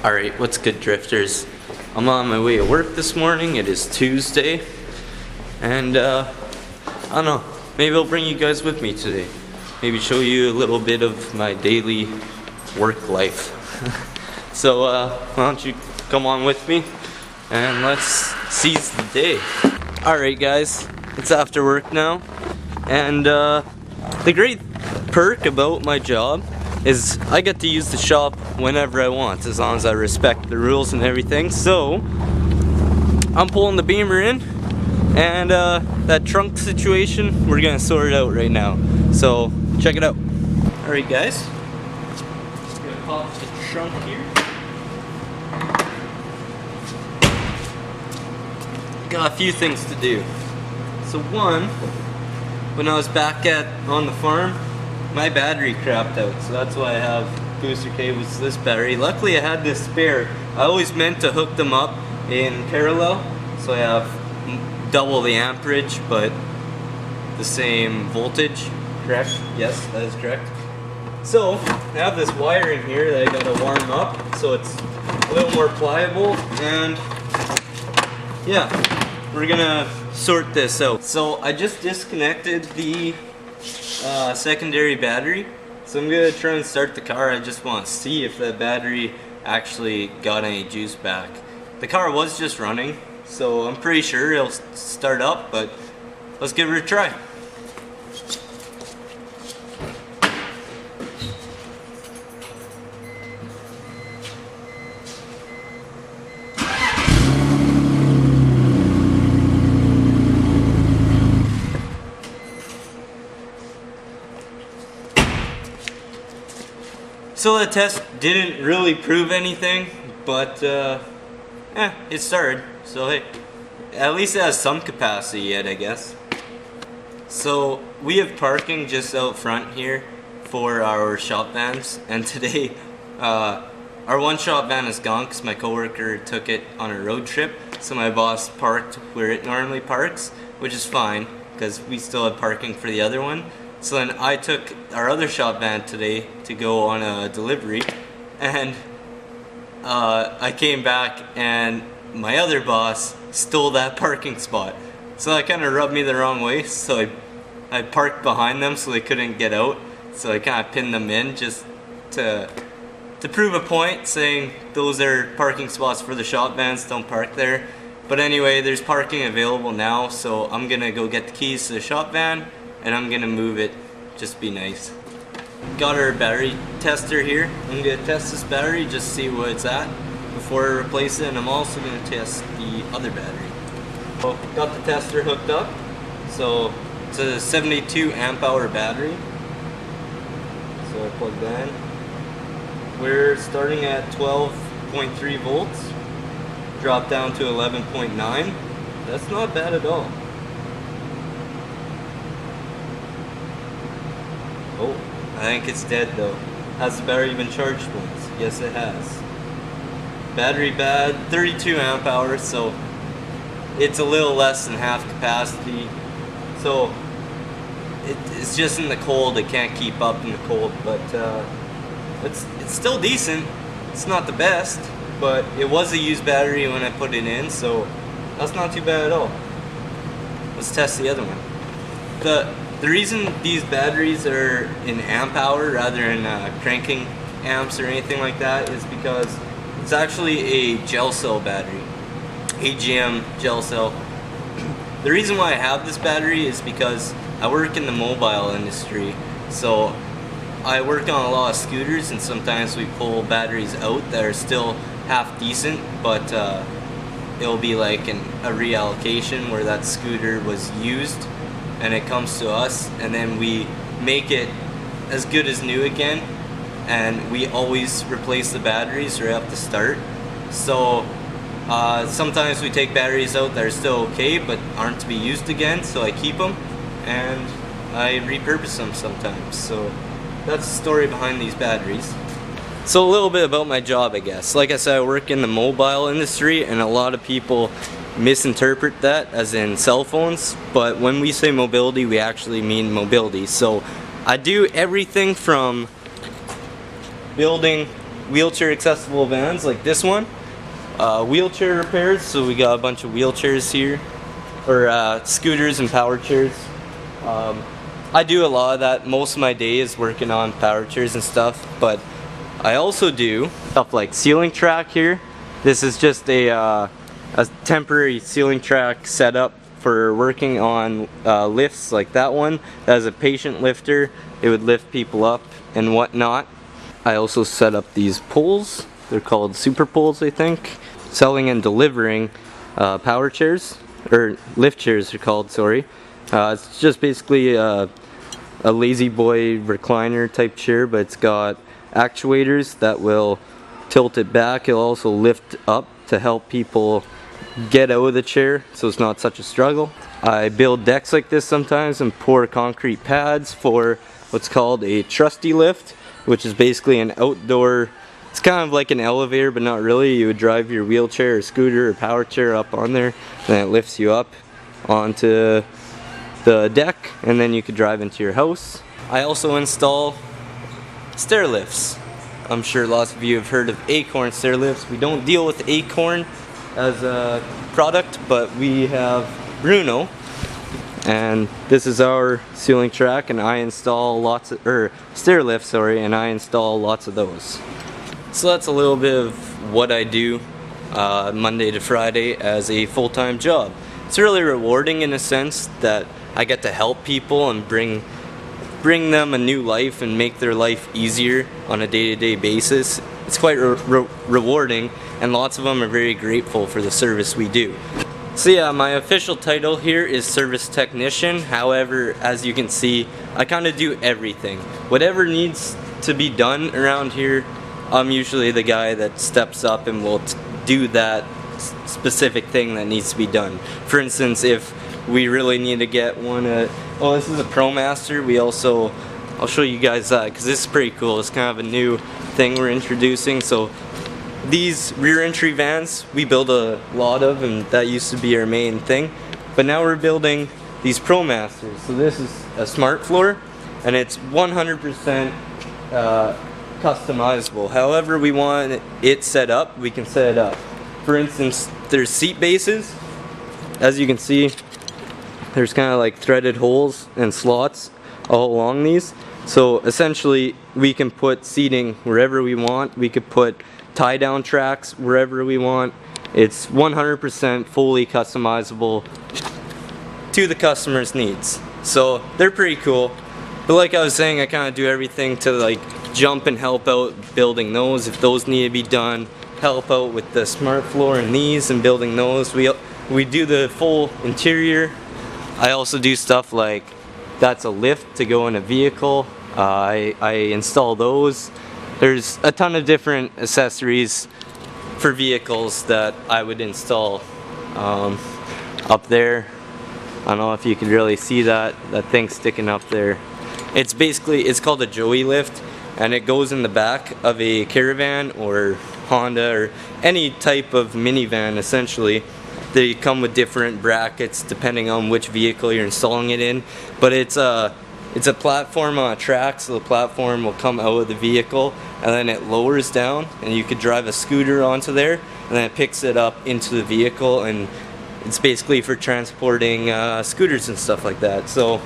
Alright, what's good, drifters? I'm on my way to work this morning. It is Tuesday. And, I don't know, maybe I'll bring you guys with me today. Maybe show you a little bit of my daily work life. So, why don't you come on with me and let's seize the day. Alright guys, it's after work now. And, the great perk about my job is I get to use the shop whenever I want, as long as I respect the rules and everything. So I'm pulling the Beamer in, and that trunk situation, we're gonna sort it out right now. So check it out. Alright guys, just gonna pop the trunk here. Got a few things to do. So one, when I was back on the farm, my battery crapped out, so that's why I have booster cables to this battery. Luckily I had this spare. I always meant to hook them up in parallel, so I have double the amperage but the same voltage. Correct? Yes, that is correct. So I have this wire in here that I gotta warm up so it's a little more pliable, and yeah, we're gonna sort this out. So I just disconnected the secondary battery, so I'm gonna try and start the car. I just want to see if the battery actually got any juice back. The car was just running, so I'm pretty sure it'll start up, but let's give it a try. So the test didn't really prove anything, but it started. So hey, at least it has some capacity yet, I guess. So we have parking just out front here for our shop vans, and today our one shop van is gone because my coworker took it on a road trip. So my boss parked where it normally parks, which is fine because we still have parking for the other one. So then I took our other shop van today to go on a delivery, and I came back and my other boss stole that parking spot. So that kind of rubbed me the wrong way, so I parked behind them so they couldn't get out. So I kind of pinned them in just to prove a point, saying those are parking spots for the shop vans, don't park there. But anyway, there's parking available now, so I'm gonna go get the keys to the shop van and I'm gonna move it, just be nice. Got our battery tester here. I'm gonna test this battery, just see what it's at before I replace it, and I'm also gonna test the other battery. So, got the tester hooked up. So it's a 72 amp hour battery. So I plug that in. We're starting at 12.3 volts. Drop down to 11.9. That's not bad at all. Oh, I think it's dead though. Has the battery been charged once? Yes, it has. Battery bad, 32 amp hours, so it's a little less than half capacity. So it's just in the cold, it can't keep up in the cold, but it's still decent. It's not the best, but it was a used battery when I put it in, so that's not too bad at all. Let's test the other one. The reason these batteries are in amp hour rather than cranking amps or anything like that is because it's actually a gel cell battery, AGM gel cell. The reason why I have this battery is because I work in the mobile industry, so I work on a lot of scooters, and sometimes we pull batteries out that are still half decent, but it'll be like a reallocation where that scooter was used and it comes to us, and then we make it as good as new again, and we always replace the batteries right up to start. So sometimes we take batteries out that are still okay but aren't to be used again, so I keep them and I repurpose them sometimes. So that's the story behind these batteries. So a little bit about my job, I guess. Like I said, I work in the mobile industry, and a lot of people misinterpret that as in cell phones, but when we say mobility, we actually mean mobility. So I do everything from building wheelchair accessible vans like this one. Wheelchair repairs, so we got a bunch of wheelchairs here, or scooters and power chairs. I do a lot of that. Most of my day is working on power chairs and stuff, but I also do stuff like ceiling track here. This is just a temporary ceiling track setup for working on lifts like that one. That is a patient lifter. It would lift people up and whatnot. I also set up these poles. They're called super poles, I think. Selling and delivering power chairs, or lift chairs they're called, sorry. It's just basically a lazy boy recliner type chair, but it's got actuators that will tilt it back. It'll also lift up to help people get out of the chair so it's not such a struggle. I build decks like this sometimes and pour concrete pads for what's called a trusty lift, which is basically an outdoor, it's kind of like an elevator but not really. You would drive your wheelchair or scooter or power chair up on there, and it lifts you up onto the deck, and then you could drive into your house. I also install stair lifts. I'm sure lots of you have heard of Acorn stair lifts. We don't deal with Acorn as a product, but we have Bruno, and this is our ceiling track, and I install lots of, stair lifts, sorry, and I install lots of those. So that's a little bit of what I do Monday to Friday as a full-time job. It's really rewarding in a sense that I get to help people and bring them a new life and make their life easier on a day-to-day basis. It's quite rewarding, and lots of them are very grateful for the service we do. So yeah, my official title here is service technician. However, as you can see, I kind of do everything. Whatever needs to be done around here, I'm usually the guy that steps up and will do that specific thing that needs to be done. For instance, if we really need to get one, oh, this is a ProMaster. We also, I'll show you guys that because this is pretty cool. It's kind of a new thing we're introducing. So these rear entry vans we build a lot of, and that used to be our main thing, but now we're building these ProMasters. So this is a smart floor, and it's 100% customizable. However we want it set up, we can set it up. For instance, there's seat bases. As you can see, there's kind of like threaded holes and slots all along these. So essentially we can put seating wherever we want. We could put tie down tracks wherever we want. It's 100% fully customizable to the customer's needs. So they're pretty cool. But like I was saying, I kind of do everything to like jump and help out building those if those need to be done. Help out with the smart floor and these and building those. We do the full interior. I also do stuff like that's a lift to go in a vehicle. I install those. There's a ton of different accessories for vehicles that I would install up there. I don't know if you can really see that thing sticking up there. It's basically, it's called a Joey lift, and it goes in the back of a Caravan or Honda or any type of minivan essentially. They come with different brackets depending on which vehicle you're installing it in, but it's a platform on a track, so the platform will come out of the vehicle and then it lowers down, and you could drive a scooter onto there, and then it picks it up into the vehicle, and it's basically for transporting scooters and stuff like that. So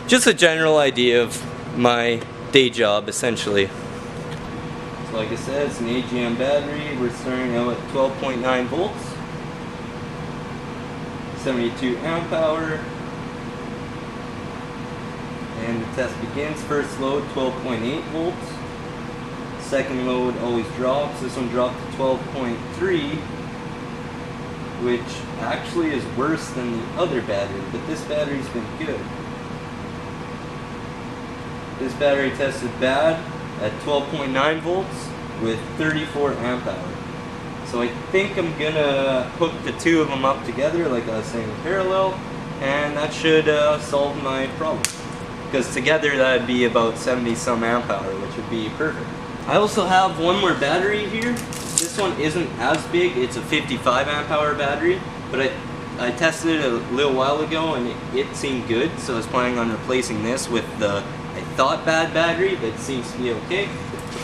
just a general idea of my day job essentially. So like I said, it's an AGM battery. We're starting out at 12.9 volts. 72 amp hour, and the test begins. First load 12.8 volts, second load always drops. This one dropped to 12.3, which actually is worse than the other battery, but this battery's been good. This battery tested bad at 12.9 volts with 34 amp hour. So I think I'm gonna hook the two of them up together, like I was saying, in parallel, and that should solve my problem. Because together that'd be about 70 some amp hour, which would be perfect. I also have one more battery here. This one isn't as big, it's a 55 amp hour battery, but I tested it a little while ago and it seemed good, so I was planning on replacing this with the, I thought, bad battery, but it seems to be okay.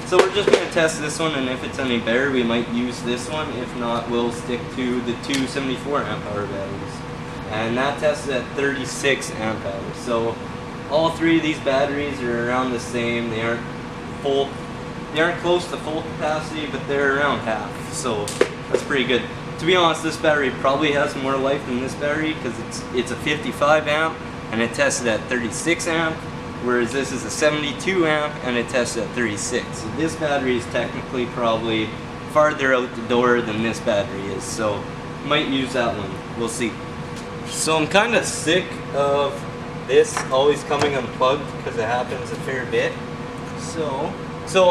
So we're just gonna test this one, and if it's any better, we might use this one. If not, we'll stick to the two 74 amp hour batteries. And that tests at 36 amp hours. So all three of these batteries are around the same. They aren't full. They aren't close to full capacity, but they're around half. So that's pretty good. To be honest, this battery probably has more life than this battery because it's a 55 amp and it tested at 36 amp. Whereas this is a 72 amp and it tests at 36. So this battery is technically probably farther out the door than this battery is. So might use that one. We'll see. So I'm kind of sick of this always coming unplugged because it happens a fair bit. So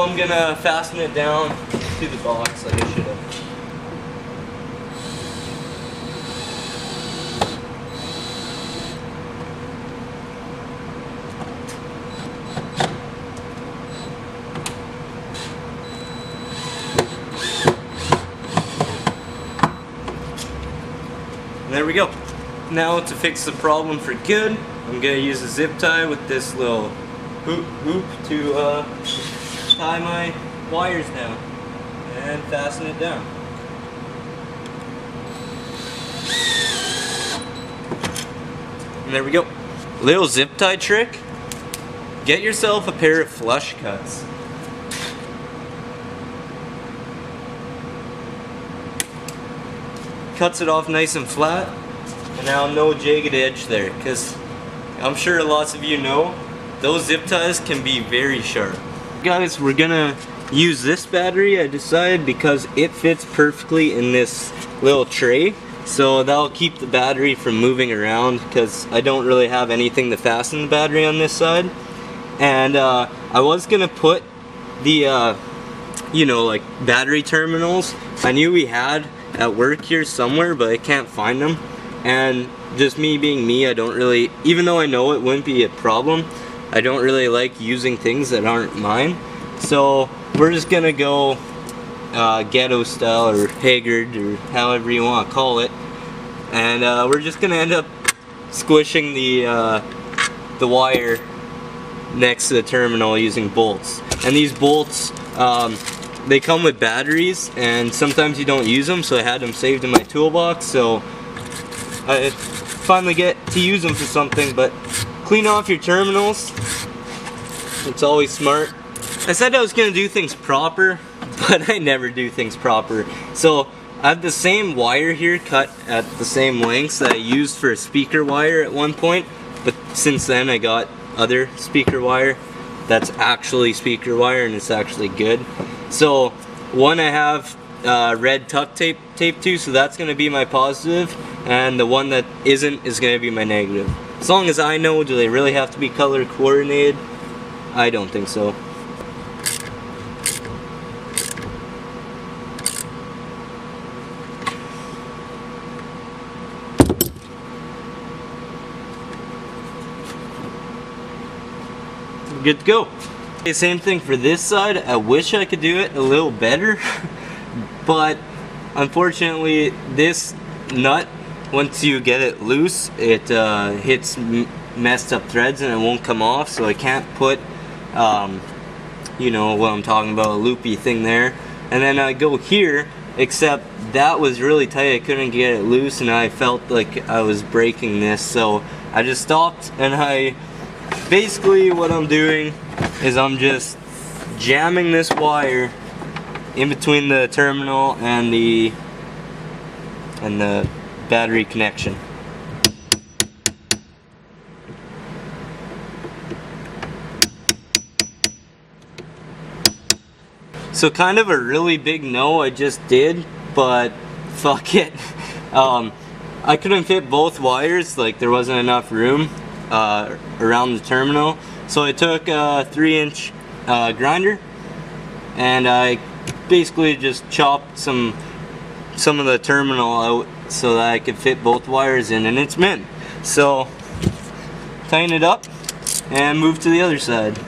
I'm gonna fasten it down to the box like I should have. There we go. Now to fix the problem for good, I'm gonna use a zip tie with this little hoop to tie my wires down and fasten it down. And there we go. Little zip tie trick. Get yourself a pair of flush cuts. Cuts it off nice and flat, and now no jagged edge there, because I'm sure lots of you know those zip ties can be very sharp. Guys, we're gonna use this battery, I decided, because it fits perfectly in this little tray, so that'll keep the battery from moving around, because I don't really have anything to fasten the battery on this side. And I was gonna put the you know, like battery terminals I knew we had at work here somewhere, but I can't find them. And just me being me, I don't really, even though I know it wouldn't be a problem, I don't really like using things that aren't mine. So we're just gonna go ghetto style, or Haggard, or however you want to call it, and we're just gonna end up squishing the wire next to the terminal using bolts. And these bolts, they come with batteries, and sometimes you don't use them, so I had them saved in my toolbox, so I finally get to use them for something. But clean off your terminals, it's always smart. I said I was going to do things proper, but I never do things proper. So I have the same wire here cut at the same lengths that I used for a speaker wire at one point, but since then I got other speaker wire that's actually speaker wire, and it's actually good. So one I have red tuck tape to, so that's going to be my positive, and the one that isn't is going to be my negative. As long as I know, do they really have to be color coordinated? I don't think so. Good to go. Okay, same thing for this side. I wish I could do it a little better, but unfortunately this nut, once you get it loose, it hits messed up threads and it won't come off, so I can't put you know what I'm talking about, a loopy thing there. And then I go here, except that was really tight, I couldn't get it loose, and I felt like I was breaking this, so I just stopped. And basically what I'm doing is I'm just jamming this wire in between the terminal and the battery connection. So kind of a really big no I just did, but fuck it. I couldn't fit both wires, like there wasn't enough room around the terminal, so I took a 3-inch grinder, and I basically just chopped some of the terminal out so that I could fit both wires in, and it's mint. So tighten it up and move to the other side.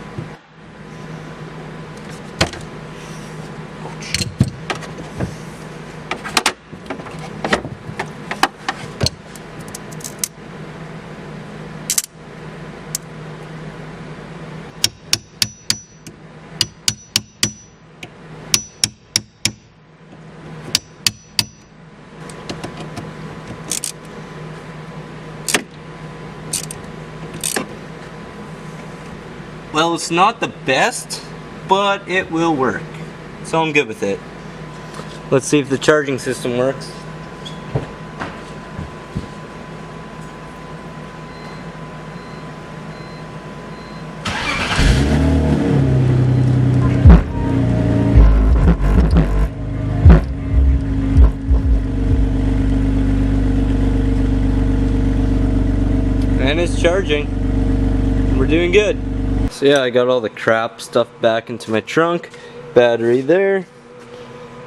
well, it's not the best, but it will work. So I'm good with it. Let's see if the charging system works. And it's charging. We're doing good. So yeah, I got all the crap stuff back into my trunk. Battery there.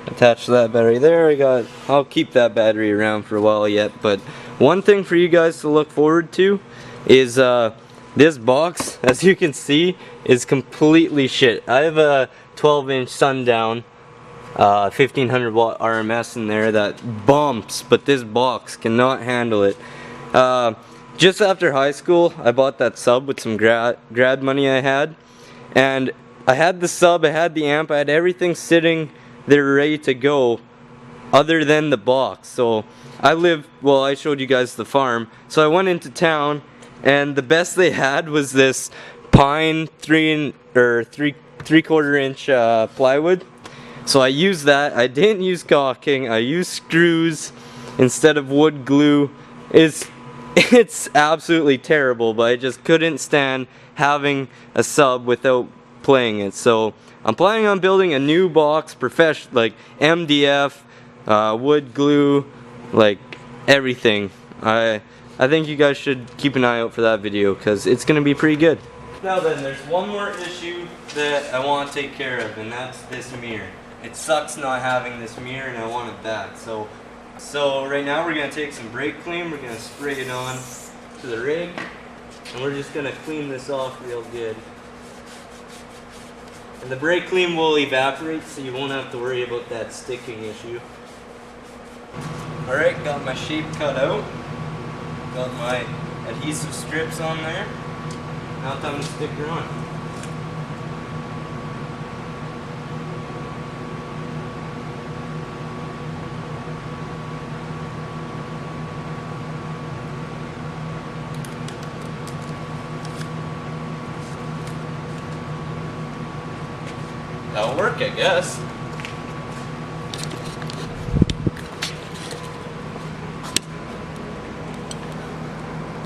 Attached to that battery there. I'll keep that battery around for a while yet, but one thing for you guys to look forward to is this box, as you can see, is completely shit. I have a 12-inch Sundown 1500 watt RMS in there that bumps, but this box cannot handle it. Just after high school, I bought that sub with some grad money I had, and I had the sub, I had the amp, I had everything sitting there ready to go other than the box. So I showed you guys the farm, so I went into town and the best they had was this pine 3/4 inch plywood. So I used that. I didn't use caulking, I used screws instead of wood glue. It's absolutely terrible, but I just couldn't stand having a sub without playing it. So I'm planning on building a new box, like MDF, wood glue, like everything. I think you guys should keep an eye out for that video because it's going to be pretty good. Now then, there's one more issue that I want to take care of, and that's this mirror. It sucks not having this mirror, and I want it back. So right now we're going to take some brake clean, we're going to spray it on to the rig, and we're just going to clean this off real good. And the brake clean will evaporate, so you won't have to worry about that sticking issue. Alright, got my shape cut out, got my adhesive strips on there, now time to stick her on. That'll work, I guess.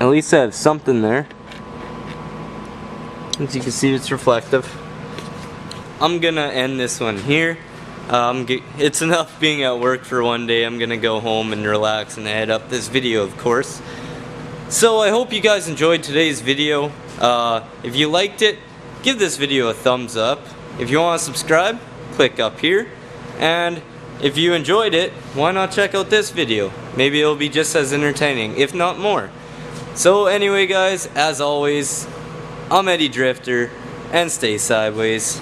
At least I have something there. As you can see, it's reflective. I'm gonna end this one here. It's enough being at work for one day. I'm gonna go home and relax and edit up this video, of course. So I hope you guys enjoyed today's video. If you liked it, give this video a thumbs up. If you want to subscribe, click up here. And if you enjoyed it, why not check out this video? Maybe it'll be just as entertaining, if not more. So anyway guys, as always, I'm Eddie Drifter, and stay sideways.